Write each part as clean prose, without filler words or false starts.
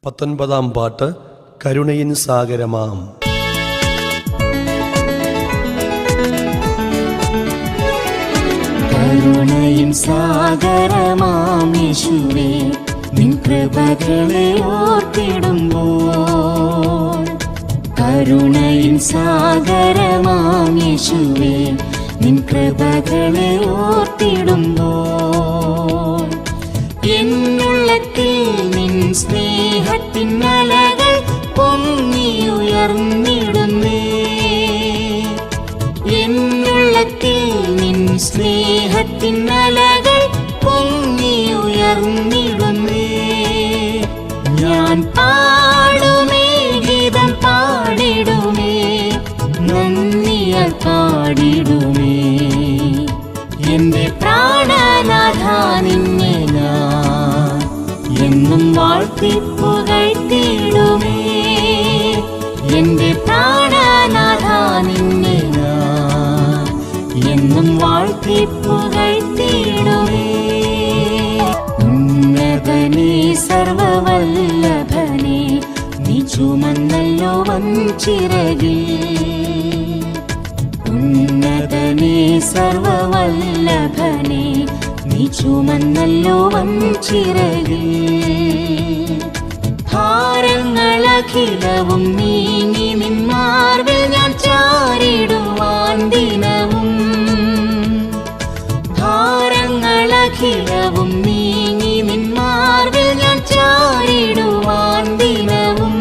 19-ാം പാട്ട് കരുണയിൻ സാഗരമാം. കരുണയിൻ സാഗരമാം യേശുവേ, നിൻ കൃപകളെ ഓർത്തിടുമ്പോൾ. കരുണയിൻ സാഗരമാം യേശുവേ, നിൻ കൃപകളെ ഓർത്തിടുമ്പോൾ. എന്നുള്ളത്തിൽ നിൻ സ്നേഹത്തിൻ അലകൾ പൊങ്ങിയുയർന്നിടുന്നേ. എന്നുള്ളത്തിൽ നിൻ സ്നേഹത്തിൻ അലകൾ പൊങ്ങിയുയർന്നിടുന്നേ. ഞാൻ പാടുമേ, ഗീതം പാടിടുമേ, നന്ദിയാൽ പാടിടുമേ. എന്റെ പ്രാണനാഥ, നിന്നെ ഞാൻ എന്നും വാഴ്ത്തിപ്പുകഴ്ത്തിടുമേ. എന്റെ പ്രാണനാഥ, നിന്നെ ഞാൻ എന്നും വാഴ്ത്തിപ്പുകഴ്ത്തിടുമേ. ഉന്നതനേ, സർവവല്ലഭനേ, നീ ചുമന്നല്ലോ വൻചിറകിൽ. ഉന്നതനേ, സർവവല്ലഭനേ, നീ ചുമന്നല്ലോ വൻചിറകിൽ. ഭാരങ്ങളഖിലവും നീങ്ങി നിൻ മാർവിൽ ഞാൻ ചാരിടുവാൻ ദിനവും. ഭാരങ്ങളഖിലവും നീങ്ങി നിൻ മാർവിൽ ഞാൻ ചാരിടുവാൻ ദിനവും.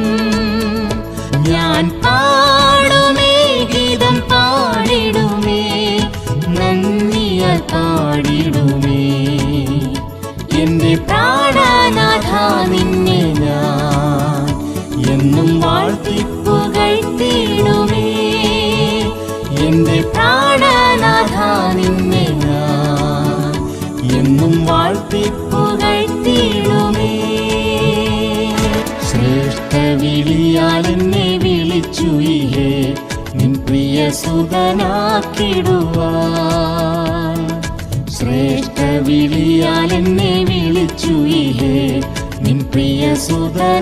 ഞാൻ പാടുമേ, ഗീതം പാടിടുമേ, നന്ദിയാൽ പാടിടുമേ. എന്റെ പ്രാണനാഥ, നിന്നെ ഞാൻ എന്നും വാഴ്ത്തിപ്പുകഴ്ത്തിടുമേ. എന്റെ പ്രാണനാഥ, നിന്നെ ഞാൻ എന്നും വാഴ്ത്തിപ്പുകഴ്ത്തിടുമേ. ശ്രേഷ്ഠ വിളിയാൽ എന്നെ വിളിച്ചുയേ, നിൻ പ്രിയ സുതനാക്കിടുവാൻ. ശ്രേഷ്ഠ വിളിയാൽ എന്നെ വിളിച്ചുയേ, നിൻ പ്രിയ സുതനാക്കിടുവാൻ.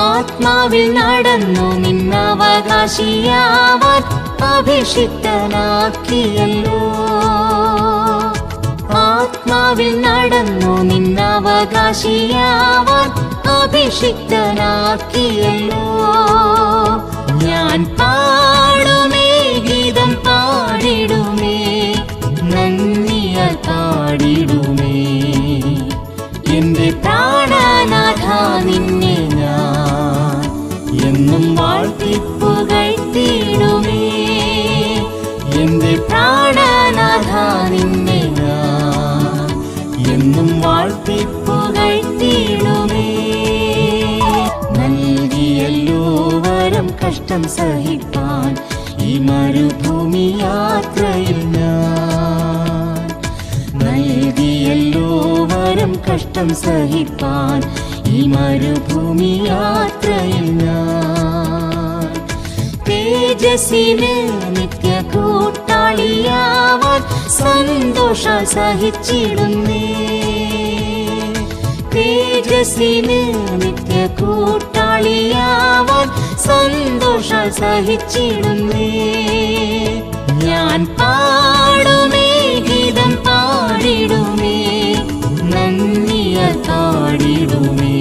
ആത്മാവിൽ നടന്നു നിന്നവകാശിയാവാൻ അഭിഷിക്തനാക്കിയല്ലോ. ആത്മാവിൽ നടന്നു നിന്നവകാശിയാവാൻ അഭിഷിക്തനാക്കിയല്ലോ. ഞാൻ പാടുമേ, ഗീതം പാടിടുമേ, നന്ദിയാൽ പാടിടുമേ. എന്റെ പ്രാണനാഥ, നിന്നെ ഞാൻ എന്നും വാഴ്ത്തിപ്പുകഴ്ത്തിടുമേ. എന്റെ പ്രാണനാഥ, നിന്നെ ഞാൻ എന്നും വാഴ്ത്തിപ്പുകഴ്ത്തിടുമേ. നൽകിയല്ലോ വരം കഷ്ടം സഹിപ്പാൻ ഈ മരുഭൂമി യാത്രയിൽ ഞാൻ. നൽകിയല്ലോ വരം കഷ്ടം സഹിപ്പാൻ ഈ മരുഭൂമി യാത്രയിൽ ഞാൻ. തേജസ്സിന് നിത്യ കൂട്ടാളിയാവാൻ സന്തോഷം സഹിച്ചിടുന്നേ. തേജസ്സിന് നിത്യ കൂട്ടാളിയാവാൻ സന്തോഷം സഹിച്ചിടുന്നേ. ഞാൻ പാടുമേ, ഗീതം പാടിടുമേ, നന്ദിയാൽ പാടിടുമേ.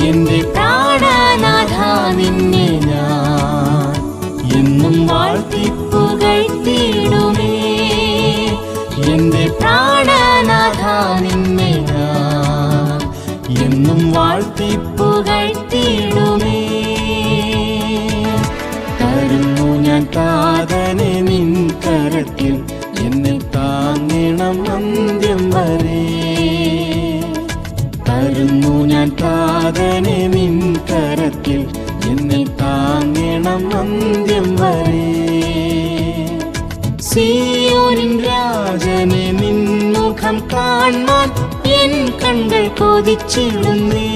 എന്റെ പ്രാണനാഥ, നിന്നെ ഞാൻ എന്നും വാഴ്ത്തിപ്പുകഴ്ത്തിടുമേ. എന്റെ പ്രാണനാഥ, നിന്നെ ഞാൻ എന്നും വാഴ്ത്തിപ്പുകഴ്ത്തിടുമേ. തരുന്നു ഞാൻ താതനെ നിൻ കരത്തിൽ, എന്നെ താങ്ങണം അന്ത്യം വരെ. തരുന്നു ഞാൻ താതനെ നിൻ കരത്തിൽ, എന്നെ താങ്ങണം അന്ത്യം വരെ. സിയോനിൻ രാജനെ നിൻമുഖം കാൺമാൻ എൻ കണ്കൾ കൊതിച്ചിടുന്നേ.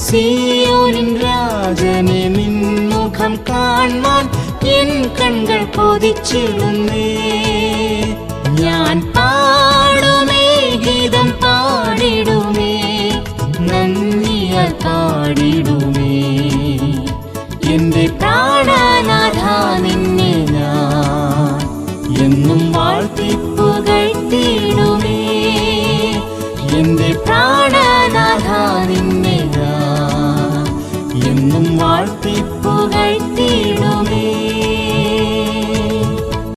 സിയോനിൻ രാജനെ നിൻമുഖം കാൺമാൻ എൻ കണ്കൾ കൊതിച്ചിടുന്നേ. ഞാൻ